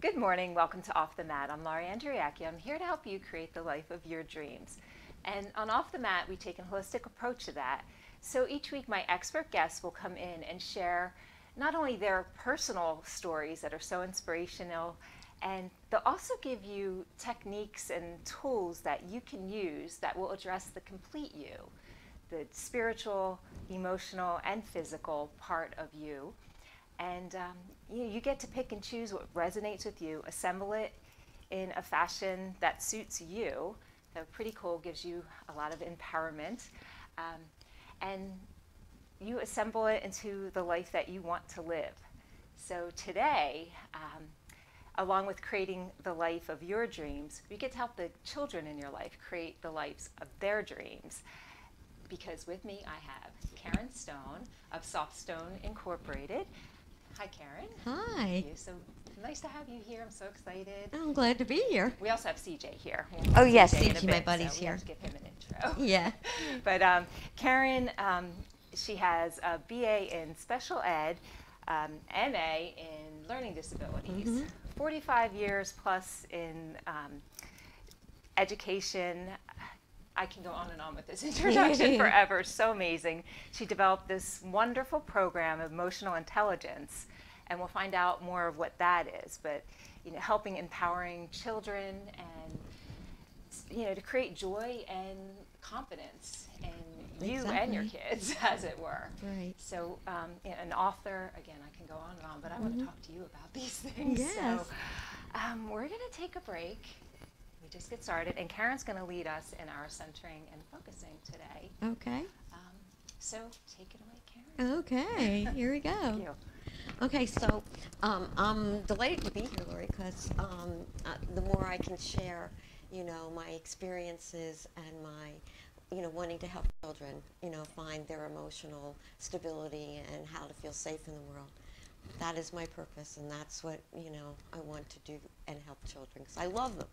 Good morning. Welcome to Off the Mat. I'm Lauri Andreacchio. I'm here to help you create the life of your dreams. And on Off the Mat, we take a holistic approach to that. So each week, my expert guests will come in and share not only their personal stories that are so inspirational, and they'll also give you techniques and tools that you can use that will address the complete you, the spiritual, emotional, and physical part of you. And you get to pick and choose what resonates with you, assemble it in a fashion that suits you. So pretty cool, gives you a lot of empowerment. And you assemble it into the life that you want to live. So today, along with creating the life of your dreams, we get to help the children in your life create the lives of their dreams. Because with me, I have Karen Stone of Soft Stone Incorporated. Hi, Karen. Hi. Thank you. So nice to have you here. I'm so excited. I'm glad to be here. We also have CJ here. Oh, yes, in a CJ, my bit, buddy's so here. We have to give him an intro. Yeah. But Karen, she has a BA in special ed, MA in learning disabilities, 45 years plus in education. I can go on and on with this introduction forever. So amazing. She developed this wonderful program of emotional intelligence, and we'll find out more of what that is. But helping empowering children and to create joy and confidence in you and your kids, as it were. Right. So, an author. Again, I can go on and on, but I want to talk to you about these things. Yes. So, we're going to take a break. We just get started, and Karen's going to lead us in our centering and focusing today. Okay. So take it away, Karen. Okay. Here we go. Thank you. Okay, so I'm delighted to be here, Lori, because the more I can share, my experiences and my, wanting to help children, find their emotional stability and how to feel safe in the world. That is my purpose, and that's what, I want to do and help children, because I love them.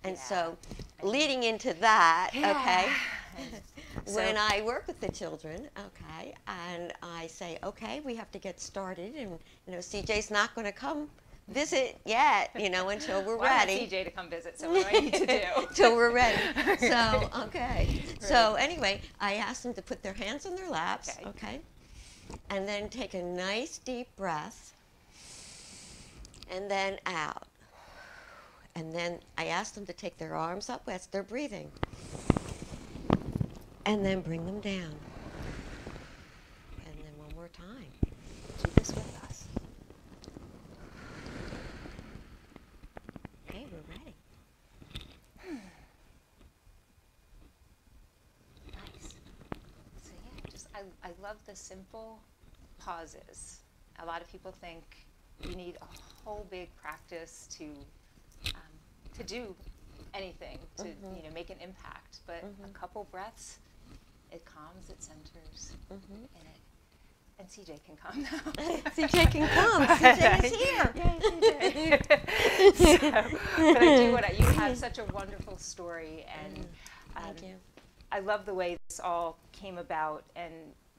And so, leading into that, okay, when I work with the children, okay, and I say, okay, we have to get started, and, CJ's not going to come visit yet, until we're ready. I want CJ to come visit, so what do I need to do? Till we're ready. So, okay. Right. So, anyway, I asked them to put their hands on their laps, okay, and then take a nice deep breath, and then out. And then I asked them to take their arms up as they're breathing, and then bring them down. And then one more time. Do this with us. Okay, we're ready. Nice. So I love the simple pauses. A lot of people think you need a whole big practice to do anything, to make an impact. But a couple breaths, it calms, it centers, and CJ can come now. CJ can come. CJ is here. Yay, CJ. But I do want to. You have such a wonderful story, and Thank you. I love the way this all came about, and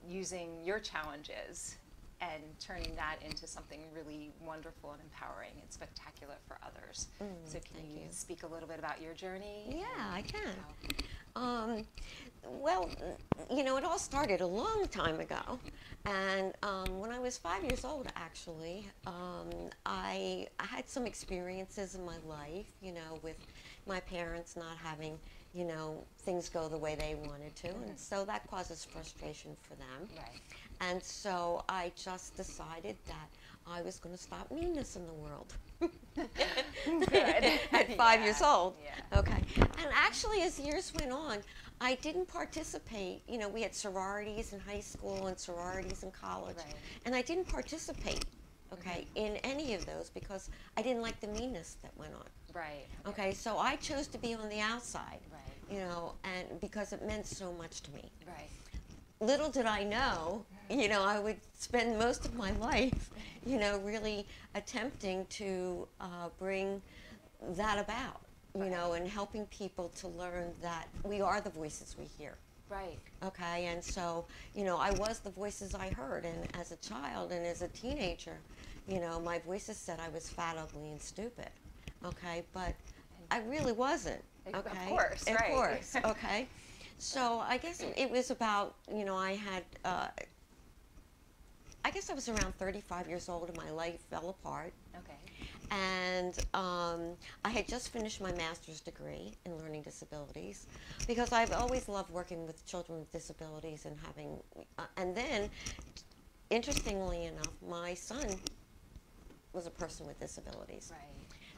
using your challenges and turning that into something really wonderful and empowering and spectacular for others. So can you speak a little bit about your journey? Yeah, I can. Well, it all started a long time ago. And when I was 5 years old, actually, I had some experiences in my life, with my parents not having, things go the way they wanted to. And so that causes frustration for them. Right. And so I just decided that I was going to stop meanness in the world. At 5 years old. Yeah. Okay. And actually, as years went on, I didn't participate. We had sororities in high school and sororities in college. Right. And I didn't participate, okay, in any of those because I didn't like the meanness that went on. Right. Okay, so I chose to be on the outside, Right. and because it meant so much to me. Right. Little did I know, I would spend most of my life, really attempting to bring that about, and helping people to learn that we are the voices we hear. Right. Okay, and so, I was the voices I heard, and as a child and as a teenager, You know, my voices said I was fat, ugly, and stupid. Okay, but I really wasn't. Okay, of course, of right. course. Okay, so I guess it was about, you know, I guess I was around 35 years old and my life fell apart. Okay. And I had just finished my master's degree in learning disabilities because I've always loved working with children with disabilities and having, and then, interestingly enough, my son was a person with disabilities. Right.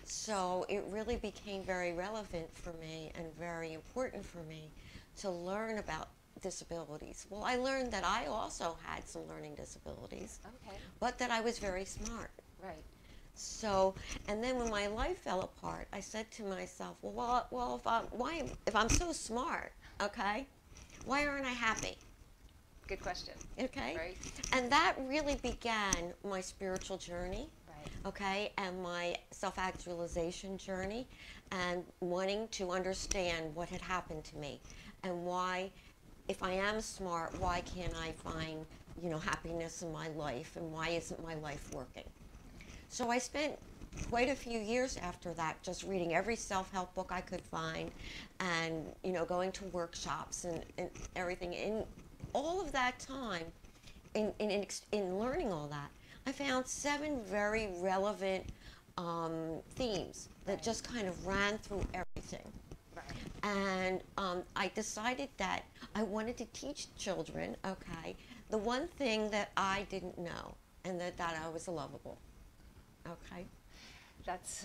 So it really became very relevant for me and very important for me to learn about disabilities. Well, I learned that I also had some learning disabilities, Okay. but that I was very smart. Right. So, and then when my life fell apart, I said to myself, well, if I'm so smart, okay, why aren't I happy? Good question. Okay. Right. And that really began my spiritual journey. Right. Okay, and my self-actualization journey, and wanting to understand what had happened to me, and why, if I am smart, why can't I find, you know, happiness in my life, and why isn't my life working? So I spent quite a few years after that just reading every self-help book I could find, and, you know, going to workshops and everything. In all of that time, in learning all that, I found 7 very relevant themes that just kind of ran through everything. Right. And I decided that I wanted to teach children, okay, the one thing that I didn't know, and that I was lovable. Okay. That's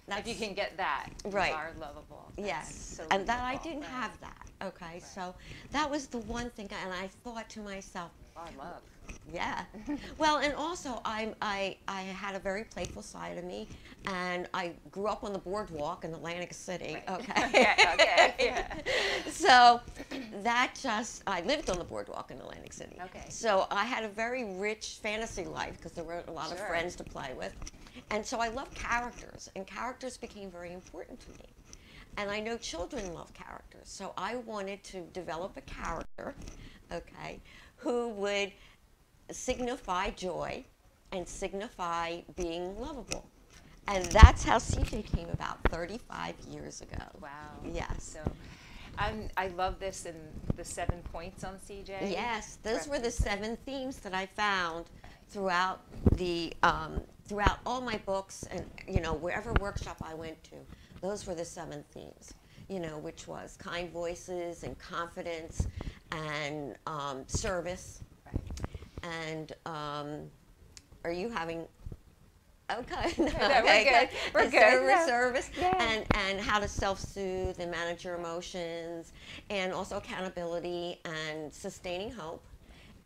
if you can get that, right. You are lovable. That's yes, so and that I beautiful. didn't Right. have that. Okay, Right. so that was the one thing, and I thought to myself, Oh, I love. yeah. Well, and also I had a very playful side of me, and I grew up on the boardwalk in Atlantic City. Right. Okay. Yeah, okay. Yeah. So that just, I lived on the boardwalk in Atlantic City. Okay. So I had a very rich fantasy life because there were a lot of Sure. friends to play with. And so I loved characters, and characters became very important to me. And I know children love characters, so I wanted to develop a character, okay, who would signify joy and signify being lovable. And that's how CJ came about 35 years ago. Wow. Yes. So I love this and the 7 points on CJ. Yes, those were the 7 themes that I found throughout the throughout all my books, and, you know, wherever workshop I went to, those were the 7 themes, you know, which was kind voices and confidence and service. Right. And are you having? Okay, No, okay, we're good. We're and good. service, Yeah. and how to self-soothe and manage your emotions, and also accountability and sustaining hope,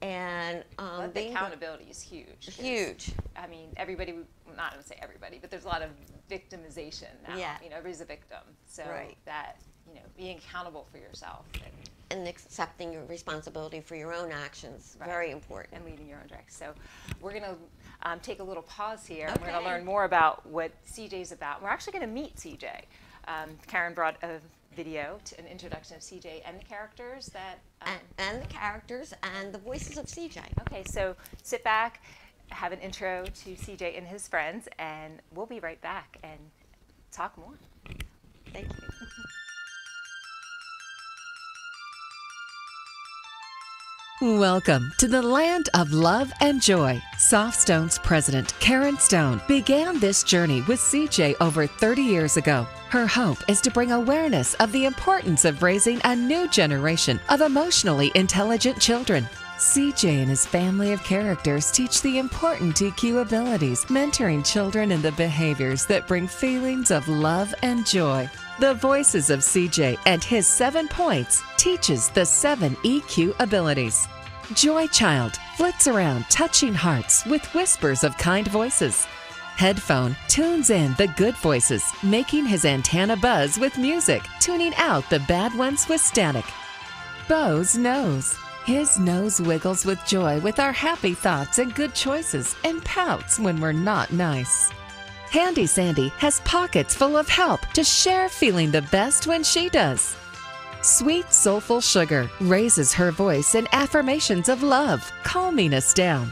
and But the accountability is huge. huge. I mean, everybody, well, not I would say everybody, but there's a lot of victimization now. Yeah. You know, everybody's a victim. So Right. that, you know, being accountable for yourself And accepting your responsibility for your own actions, Right. very important. and leading your own direction. So we're going to take a little pause here. And we're going Okay. to learn more about what CJ's about. We're actually going to meet CJ. Karen brought a video, an introduction of CJ and the characters that... And the characters and the voices of CJ. Okay, so sit back, have an intro to CJ and his friends, and we'll be right back and talk more. Thank you. Welcome to the land of love and joy. Softstone's president, Karen Stone, began this journey with CJ over 30 years ago. Her hope is to bring awareness of the importance of raising a new generation of emotionally intelligent children. CJ and his family of characters teach the important EQ abilities, mentoring children in the behaviors that bring feelings of love and joy. The Voices of CJ and his 7 points teaches the 7 EQ abilities. Joy Child flits around touching hearts with whispers of kind voices. Headphone tunes in the good voices, making his antenna buzz with music, tuning out the bad ones with static. Bo's Nose. His nose wiggles with joy with our happy thoughts and good choices, and pouts when we're not nice. Handy Sandy has pockets full of help to share, feeling the best when she does. Sweet Soulful Sugar raises her voice in affirmations of love, calming us down.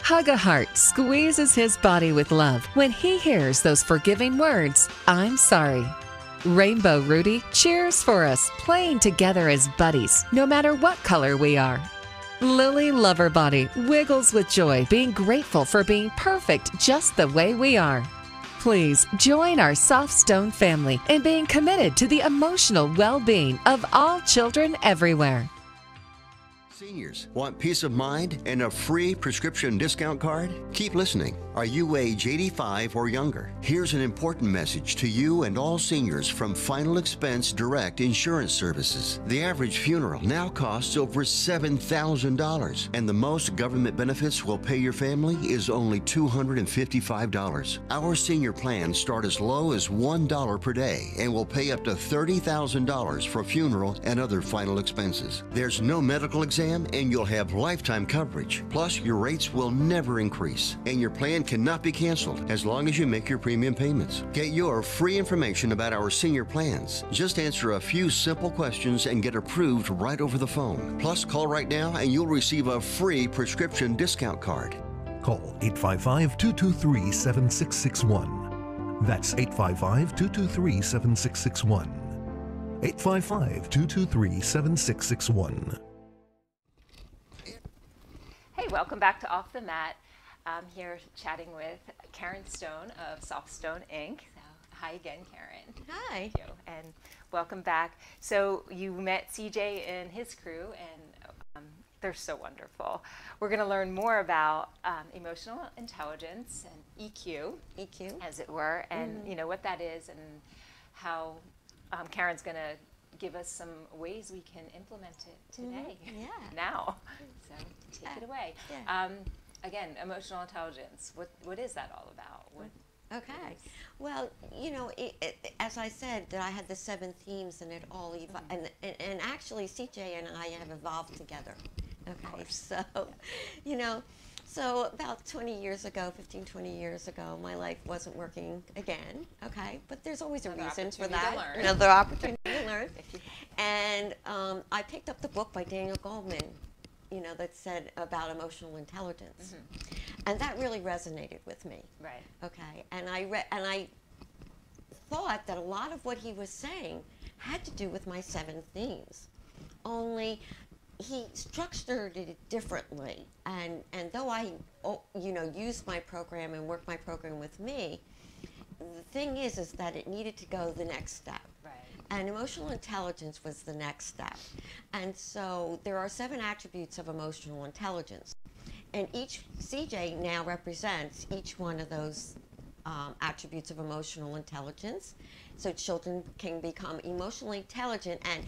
Hug a Heart squeezes his body with love when he hears those forgiving words, "I'm sorry." Rainbow Rudy cheers for us, playing together as buddies, no matter what color we are. Lily Loverbody wiggles with joy, being grateful for being perfect just the way we are. Please join our Soft Stone family in being committed to the emotional well-being of all children everywhere. Seniors want peace of mind and a free prescription discount card? Keep listening. Are you age 85 or younger? Here's an important message to you and all seniors from Final Expense Direct Insurance Services. The average funeral now costs over $7,000, and the most government benefits will pay your family is only $255. Our senior plans start as low as $1 per day and will pay up to $30,000 for funeral and other final expenses. There's no medical exam, and you'll have lifetime coverage. Plus, your rates will never increase, and your plan cannot be canceled as long as you make your premium payments. Get your free information about our senior plans. Just answer a few simple questions and get approved right over the phone. Plus, call right now and you'll receive a free prescription discount card. Call 855-223-7661. That's 855-223-7661. 855-223-7661. Hey, welcome back to Off the Mat. I'm here chatting with Karen Stone of Soft Stone Inc. So, hi again, Karen. Hi. Thank you, and welcome back. So you met CJ and his crew, and they're so wonderful. We're going to learn more about emotional intelligence and EQ, as it were, and you know what that is, and how Karen's going to give us some ways we can implement it today, now. So take it away. Yeah. Again, emotional intelligence. What is that all about? Okay. Well, you know, as I said, that I had the 7 themes, and it all and actually CJ and I have evolved together. Okay. So, you know, so about 20 years ago, 15, 20 years ago, my life wasn't working again. Okay. But there's always a reason for that. Another opportunity to learn. And I picked up the book by Daniel Goleman, you know, that said about emotional intelligence, and that really resonated with me. Right. Okay. And I thought that a lot of what he was saying had to do with my 7 themes, only he structured it differently. And though I, you know, used my program and worked my program with me, the thing is that it needed to go the next step. Right. And emotional intelligence was the next step. And so there are 7 attributes of emotional intelligence. And each CJ now represents each one of those attributes of emotional intelligence. So children can become emotionally intelligent and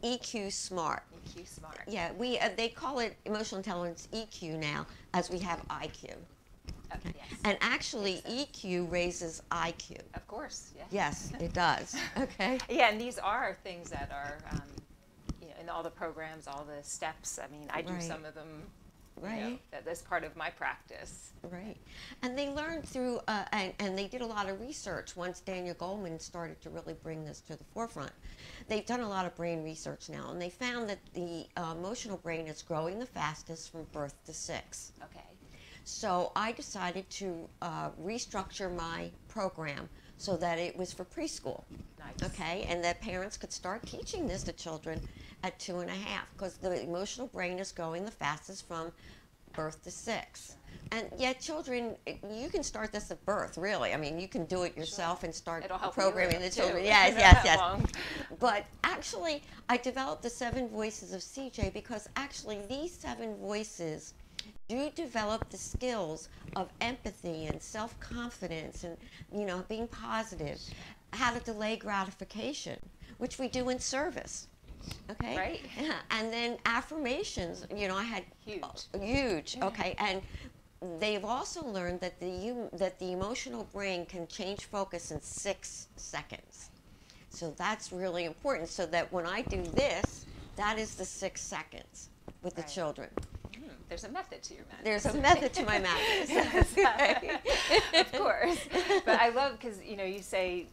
EQ smart. EQ smart. Yeah, they call it emotional intelligence EQ now, as we have IQ. Okay. Yes. And actually, EQ raises IQ. Of course. Yeah. Yes, it does. Okay. Yeah, and these are things that are, you know, in all the programs, all the steps. I mean, I do some of them. Right. You know, that's part of my practice. Right. And they learned through, and they did a lot of research once Daniel Goleman started to really bring this to the forefront. They've done a lot of brain research now, and they found that the emotional brain is growing the fastest from birth to 6. Okay. So I decided to restructure my program so that it was for preschool. Nice. Okay, and that parents could start teaching this to children at 2.5, because the emotional brain is growing the fastest from birth to 6. And yet children, you can start this at birth, really. I mean, you can do it yourself and start programming the children. Yes, yes, yes. But actually, I developed the 7 voices of CJ because actually these 7 voices do develop the skills of empathy and self-confidence and, you know, being positive, how to delay gratification, which we do in service. Okay? Right. Yeah. And then affirmations, you know, I had huge. Okay. And they've also learned that the emotional brain can change focus in 6 seconds. So that's really important, so that when I do this, that is the 6 seconds with the children. There's a method to your madness. There's a method to my madness. Yes. Of course. But I love, because, you know, you say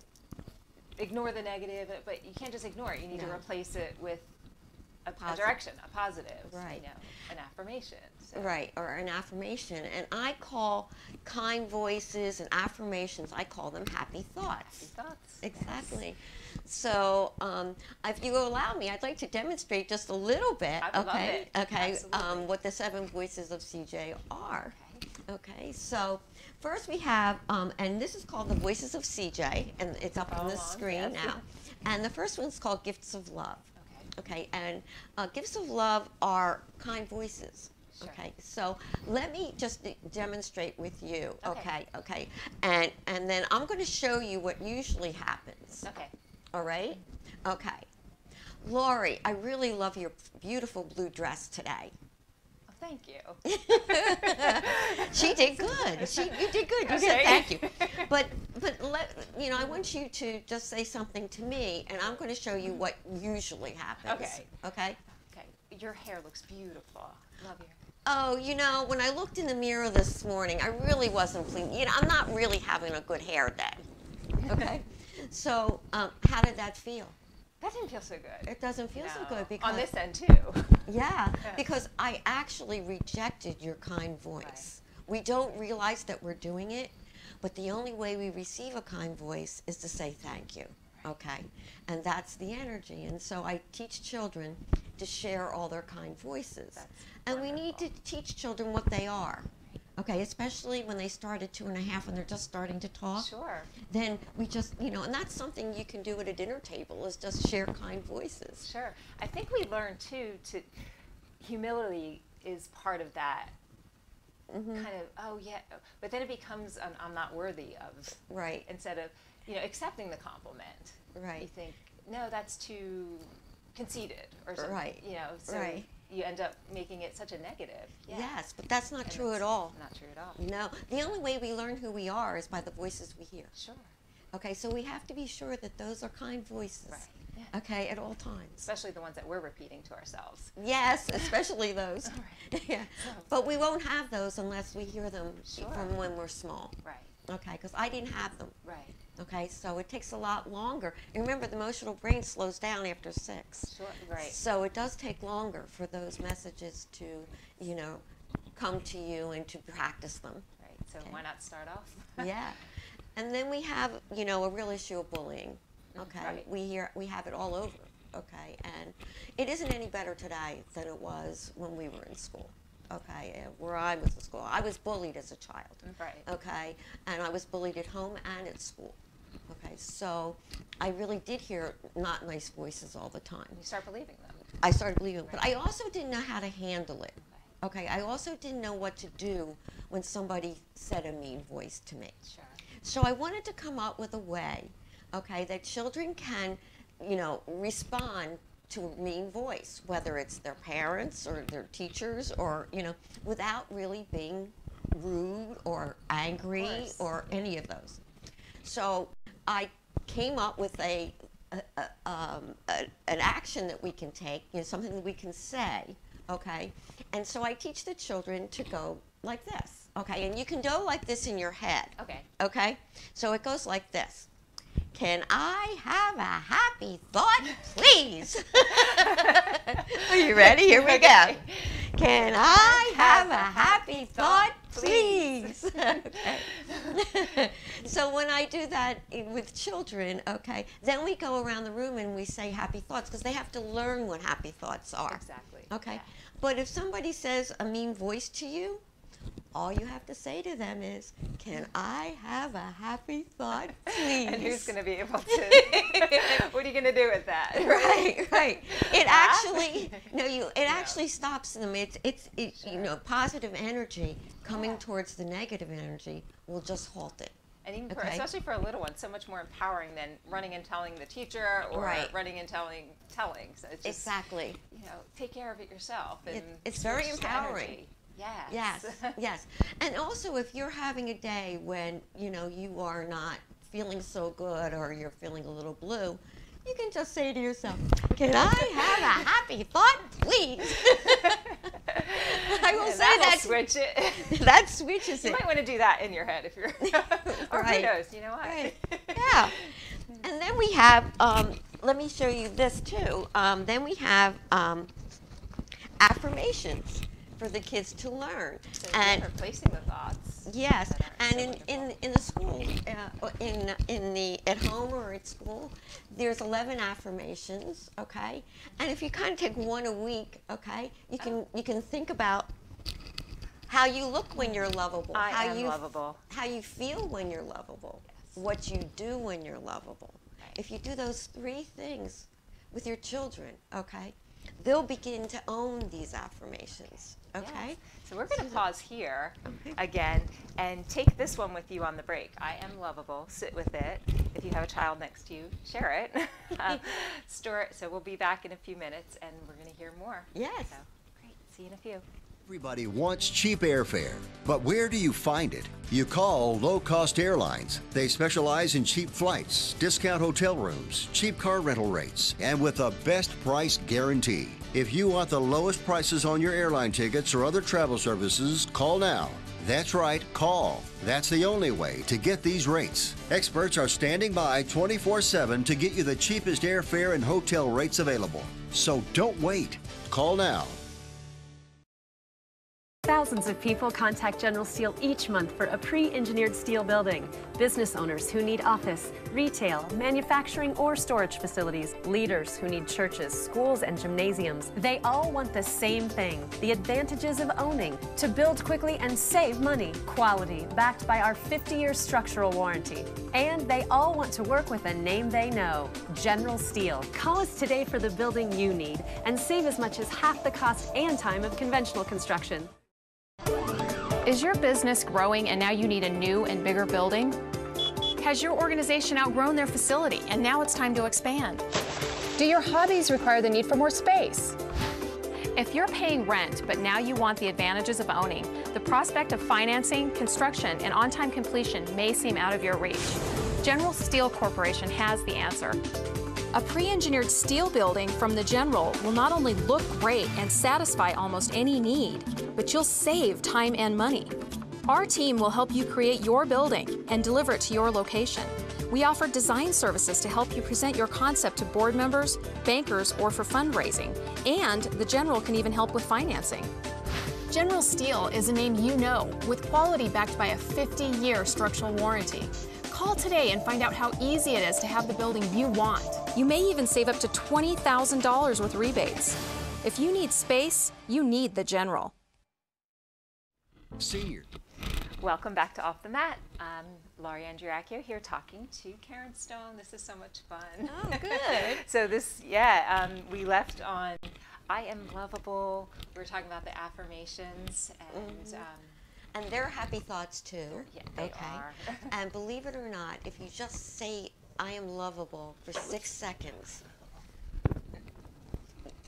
ignore the negative, but you can't just ignore it. You need to replace it with a direction, a positive, Right. an affirmation. So. Right, or an affirmation. And I call kind voices and affirmations, I call them happy thoughts. Happy thoughts. Exactly. Yes. So, if you allow me, I'd like to demonstrate just a little bit, I would love it. Okay, Absolutely. what the 7 voices of CJ are. Okay, so first we have, and this is called the Voices of CJ, and it's up on the screen now. And the first one's called Gifts of Love. Okay, and gifts of love are kind voices. Sure. Okay, so let me just demonstrate with you. Okay. Okay, and then I'm going to show you what usually happens. Okay. All right. Okay, Lauri, I really love your beautiful blue dress today. Oh, thank you. She did good. You did good. You did. Thank you. But I want you to just say something to me, and I'm going to show you what usually happens. Okay. Okay. Okay. Your hair looks beautiful. Love your hair. Oh, when I looked in the mirror this morning, I really wasn't pleased. I'm not really having a good hair day. Okay. So, how did that feel? That didn't feel so good. It doesn't feel so good because on this end too. Yeah, because I actually rejected your kind voice. Right. We don't realize that we're doing it, but the only way we receive a kind voice is to say thank you. Okay, and that's the energy. And so I teach children to share all their kind voices, and we need to teach children what they are. Okay, especially when they start at 2.5 and they're just starting to talk. Sure. Then we just, and that's something you can do at a dinner table, is just share kind voices. Sure. I think we learn too humility is part of that. Kind of, but then it becomes I'm not worthy of. Right. Instead of, accepting the compliment. Right. You think, no, that's too conceited or something. Right. So right. You end up making it such a negative. Yeah. Yes, but that's not true at all. Not true at all. No. The only way we learn who we are is by the voices we hear. Sure. Okay, so we have to be sure that those are kind voices. Right. Yeah. Okay, at all times. Especially the ones that we're repeating to ourselves. Yes, especially those. Right. Yeah. But we won't have those unless we hear them from when we're small. Right. Okay, because I didn't have them. Right. Okay, so it takes a lot longer. And remember, the emotional brain slows down after 6. Sure, right. So it does take longer for those messages to, come to you and to practice them. Right, so why not start off? Yeah. And then we have, a real issue of bullying. Okay, right. we have it all over. Okay, and it isn't any better today than it was when we were in school. Okay, where I was in school, I was bullied as a child. Right. Okay, and I was bullied at home and at school. Okay, so I really did hear not nice voices all the time. You start believing them. I started believing them, but I also didn't know how to handle it. Okay, I also didn't know what to do when somebody said a mean voice to me. Sure. So I wanted to come up with a way, okay, that children can, respond to a mean voice, whether it's their parents or their teachers or, without really being rude or angry or any of those. So I came up with an action that we can take, something that we can say, okay? And so I teach the children to go like this, okay? And you can go like this in your head. Okay. Okay? So it goes like this. Can I have a happy thought, please? Are you ready? Here we go. Can I have a happy thought, please? Okay. So when I do that with children, okay, then we go around the room and we say happy thoughts because they have to learn what happy thoughts are. Exactly. Okay. Yeah. But if somebody says a mean voice to you, all you have to say to them is, can I have a happy thought, please? And who's going to be able to, what are you going to do with that? Right. It actually, actually stops them. It's positive energy coming towards the negative energy will just halt it. And even especially for a little one, so much more empowering than running and telling the teacher or running and telling. So it's just, exactly. Take care of it yourself. And it's very empowering. Yes. Yes. And also, if you're having a day when, you are not feeling so good or you're feeling a little blue, you can just say to yourself, can I have a happy thought, please? I will say that. Switch it. That switches it. You might want to do that in your head if you're, or who knows, you know what? Right. Yeah. And then we have, let me show you this too. Then we have affirmations for the kids to learn. So and you're replacing the thoughts. yes, that are and so in the school, in the at home or at school, there's 11 affirmations. Okay, and if you kind of take one a week, okay, you can think about how you look when you're lovable. I am lovable. How you feel when you're lovable. Yes. What you do when you're lovable. Right. If you do those 3 things with your children, okay, they'll begin to own these affirmations. Okay. Yes. So we're going to pause here Okay. again and take this one with you on the break. I am lovable. Sit with it. If you have a child next to you, share it. Store it. So we'll be back in a few minutes and we're going to hear more. Yes. So great. See you in a few. Everybody wants cheap airfare, but where do you find it? You call low-cost airlines. They specialize in cheap flights, discount hotel rooms, cheap car rental rates, and with a best price guarantee. If you want the lowest prices on your airline tickets or other travel services, call now. That's right, call. That's the only way to get these rates. Experts are standing by 24/7 to get you the cheapest airfare and hotel rates available. So don't wait. Call now. Thousands of people contact General Steel each month for a pre-engineered steel building. Business owners who need office, retail, manufacturing, or storage facilities. Leaders who need churches, schools, and gymnasiums. They all want the same thing, the advantages of owning. To build quickly and save money. Quality, backed by our 50-year structural warranty. And they all want to work with a name they know, General Steel. Call us today for the building you need and save as much as half the cost and time of conventional construction. Is your business growing and now you need a new and bigger building? Has your organization outgrown their facility and now it's time to expand? Do your hobbies require the need for more space? If you're paying rent but now you want the advantages of owning, the prospect of financing, construction, and on-time completion may seem out of your reach. General Steel Corporation has the answer. A pre-engineered steel building from the General will not only look great and satisfy almost any need, but you'll save time and money. Our team will help you create your building and deliver it to your location. We offer design services to help you present your concept to board members, bankers, or for fundraising. And the General can even help with financing. General Steel is a name you know, with quality backed by a 50-year structural warranty. Call today and find out how easy it is to have the building you want. You may even save up to $20,000 with rebates. If you need space, you need the General. Senior. Welcome back to Off the Mat. I'm Lauri Andreacchio here talking to Karen Stone. This is so much fun. Oh, good. So we left on I am lovable. We were talking about the affirmations and And they're happy thoughts too. Yeah, they are. And believe it or not, if you just say, I am lovable for 6 seconds,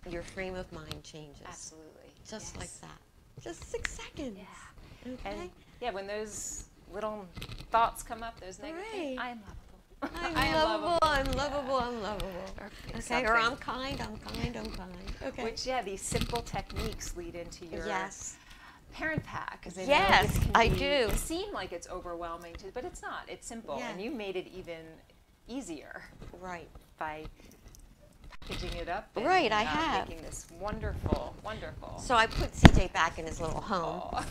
your frame of mind changes. Absolutely. Just Yes. like that. Just 6 seconds. Yeah. Okay. And yeah, when those little thoughts come up, those negative things, Right. I am lovable. I'm I am lovable, I'm lovable, I'm lovable. Or Okay, or I'm something. kind, I'm kind, I'm kind. Okay. Which, these simple techniques lead into your Yes. parent pack. 'Cause I know Yes, this can I do. seem like it's overwhelming, but it's not. It's simple. Yeah. And you made it even easier Right. by packaging it up. And, Right, I have. Making this wonderful, wonderful. So I put CJ back in his little home. Aw.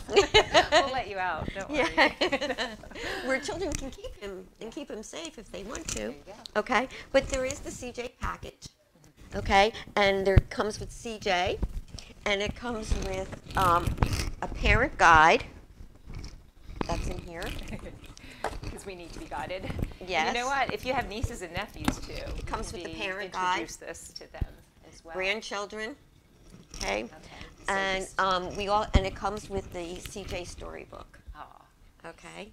We'll let you out. Don't worry. Yeah. Where children can keep him and keep him safe if they want to. There you go. Okay, but there is the CJ package. Okay, and there comes with CJ, and it comes with a parent guide. That's in here. Because we need to be guided. Yes. And you know what? If you have nieces and nephews too, it comes with the parent guide. Introduce this to them as well. Grandchildren. Okay. Okay. So And just- and it comes with the CJ storybook. Aw. Okay.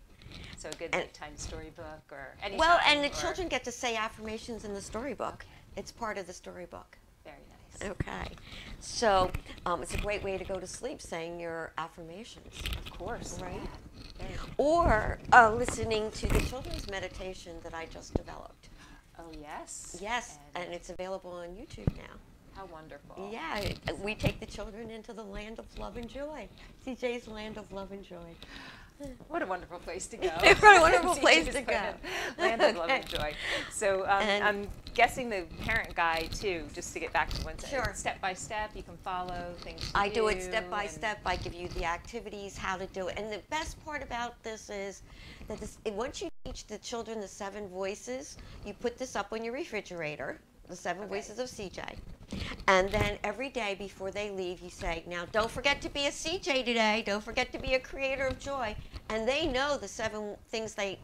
So a good And- nighttime storybook or any. Well, and the children get to say affirmations in the storybook. Okay. It's part of the storybook. Very nice. Okay. So it's a great way to go to sleep saying your affirmations. Of course. Right. Yeah. Very- Or listening to the children's meditation that I just developed. Oh yes. Yes, and it's available on YouTube now. How wonderful. Yeah, we take the children into the land of love and joy. CJ's land of love and joy. What a wonderful place to go. What a wonderful place to go. Land of love and joy. So I'm guessing the parent guide too, just to get back to one Sure. step by step, you can follow things to I do it do step by and- step. I give you the activities, how to do it. And the best part about this is that once you teach the children the 7 voices, you put this up on your refrigerator, the 7 voices of CJ. And then every day before they leave, you say, now don't forget to be a CJ today. Don't forget to be a creator of joy. And they know the 7 things they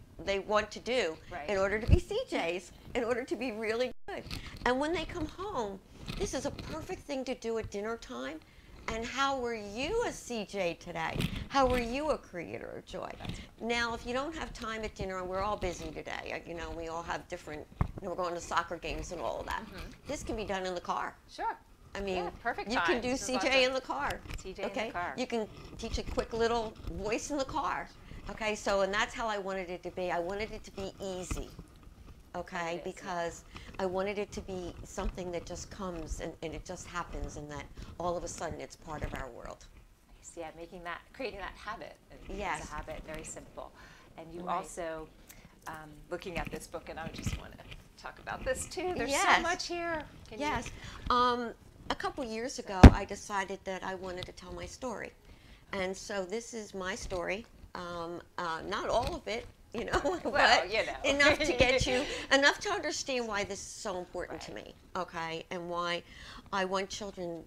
want to do in order to be CJs, in order to be really good. And when they come home, this is a perfect thing to do at dinner time. And how were you a CJ today? How were you a creator of joy? Now, if you don't have time at dinner, and we're all busy today, you know, we all have different, you know, we're going to soccer games and all of that. This can be done in the car. Sure. I mean, perfect you can time. do There's lots CJ of in the car. CJ in the car. You can teach a quick little voice in the car. Okay, so, and that's how I wanted it to be. I wanted it to be easy. Okay, because I wanted it to be something that just comes and it just happens, and that all of a sudden it's part of our world. Nice. Yeah, creating that habit. Yes. It's a habit, very simple. And you also, looking at this book, and I just want to talk about this too. There's so much here. Can you- A couple years ago, I decided that I wanted to tell my story. And so this is my story. Not all of it, you know, but you know. enough to get you, enough to understand why this is so important to me, okay, and why I want children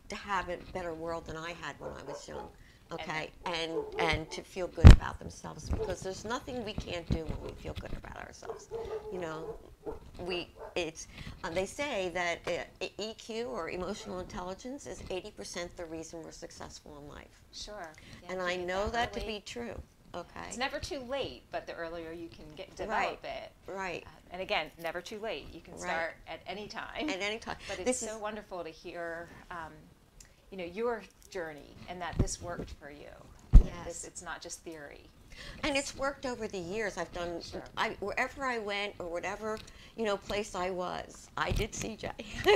to have a better world than I had when I was young, okay, and to feel good about themselves, because there's nothing we can't do when we feel good about ourselves, you know. They say that EQ, or emotional intelligence, is 80% the reason we're successful in life. Sure. Yeah, And if I you get know that to early. be true. Okay. It's never too late, but the earlier you can develop it. Right. And again, never too late. You can start at any time. At any time. But it's so wonderful to hear, you know, your journey and that this worked for you. Yes. It's not just theory. And it's worked over the years. I've done, wherever I went or whatever, you know, place I was, I did CJ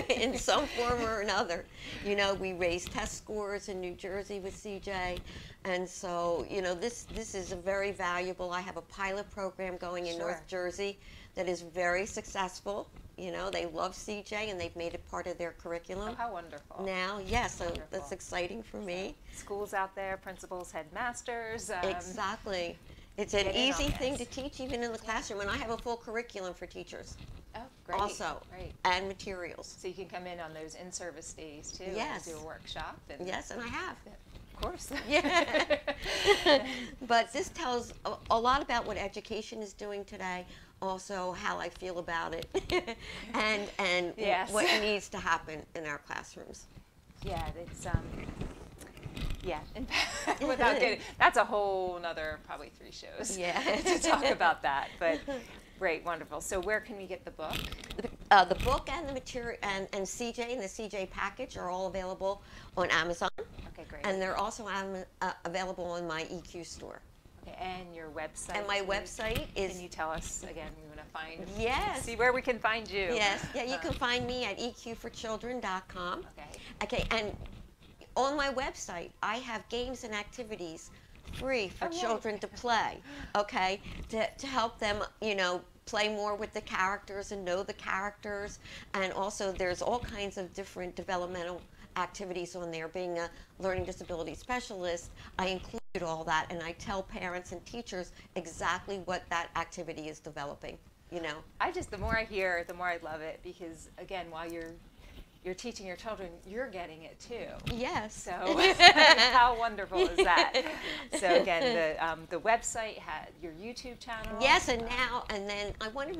in some form or another. You know, we raised test scores in New Jersey with CJ. And so, you know, this is a very valuable, I have a pilot program going in North Jersey that is very successful. You know, they love CJ and they've made it part of their curriculum. Oh, how wonderful. Now, yes, so that's exciting for me. Schools out there, principals, headmasters. Exactly. It's an easy thing to teach even in the classroom, and I have a full curriculum for teachers. Oh, great. Also, great. and materials. So you can come in on those in-service days too. Yes. And do a workshop. And Yes, and I have. Of course. Yeah. But this tells a lot about what education is doing today, also how I feel about it, and what needs to happen in our classrooms. Yeah, it's without getting, that's a whole nother probably 3 shows to talk about that. But great, wonderful. So where can we get the book? The book and the material and CJ and the CJ package are all available on Amazon. Okay, great. And they're also available on my EQ store. Okay, and your website. And my website is. Can you tell us again? We want to find. Yes. See where we can find you. Yes. Yeah, you can find me at eqforchildren.com. Okay. Okay, and on my website, I have games and activities free for children to play. Okay, to help them, you know, play more with the characters and know the characters, and also there's all kinds of different developmental activities on there. Being a learning disability specialist, I include all that, and I tell parents and teachers exactly what that activity is developing, you know. The more I hear, the more I love it, because again, while you're teaching your children, you're getting it too. Yes. So how wonderful is that? So again, the website had your YouTube channel. Yes, and then I wanted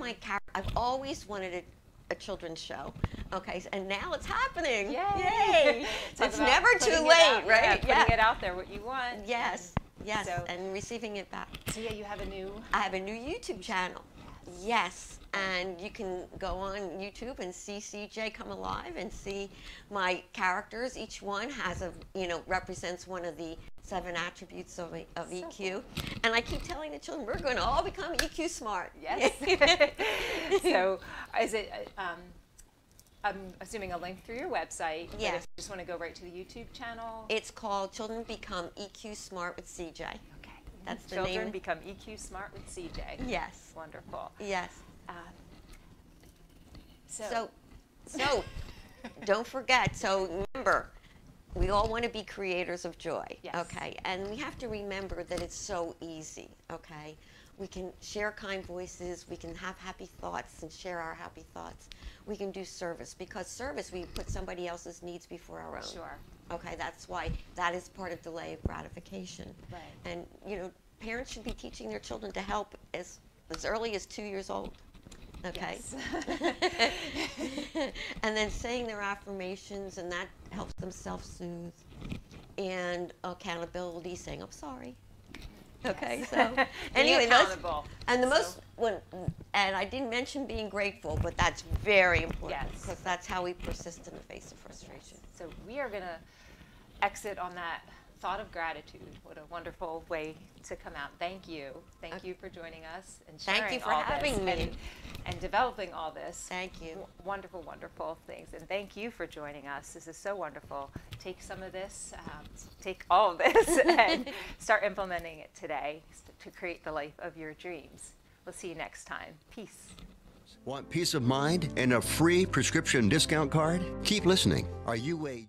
I've always wanted a children's show. Okay, and now it's happening. Yay! It's never too late, right? Putting it out there, what you want. Yes, yes, So, and receiving it back. So yeah, you have a new. I have a new YouTube channel. Yes, and you can go on YouTube and see CJ come alive and see my characters. Each one has represents one of the 7 attributes of EQ. And I keep telling the children, we're going to all become EQ smart. Yes. So is it, I'm assuming a link through your website. Yes. If you just want to go right to the YouTube channel. It's called Children Become EQ Smart with CJ. Okay. That's the Children name. become EQ smart with CJ. Yes. Wonderful. Yes. So So, don't forget. So remember, we all want to be creators of joy. Yes. Okay. And we have to remember that it's so easy. Okay. We can share kind voices. We can have happy thoughts and share our happy thoughts. We can do service, because service, we put somebody else's needs before our own. Sure. Okay, that's why that is part of delay of gratification. Right. And, you know, parents should be teaching their children to help as early as 2 years old. Okay? Yes. And then saying their affirmations, and that helps them self-soothe. And accountability, saying, I'm sorry. Okay, Yes. so anyway, accountable. and and I didn't mention being grateful, but that's very important, Yes. because that's how we persist in the face of frustration. So we are going to exit on that thought of gratitude. What a wonderful way to come out. Thank you. Thank you for joining us and sharing Thank you for all having this me. and developing all this. Thank you. Wonderful, wonderful things. And thank you for joining us. This is so wonderful. Take some of this, take all of this, and start implementing it today to create the life of your dreams. We'll see you next time. Peace. Want peace of mind and a free prescription discount card? Keep listening. Are you a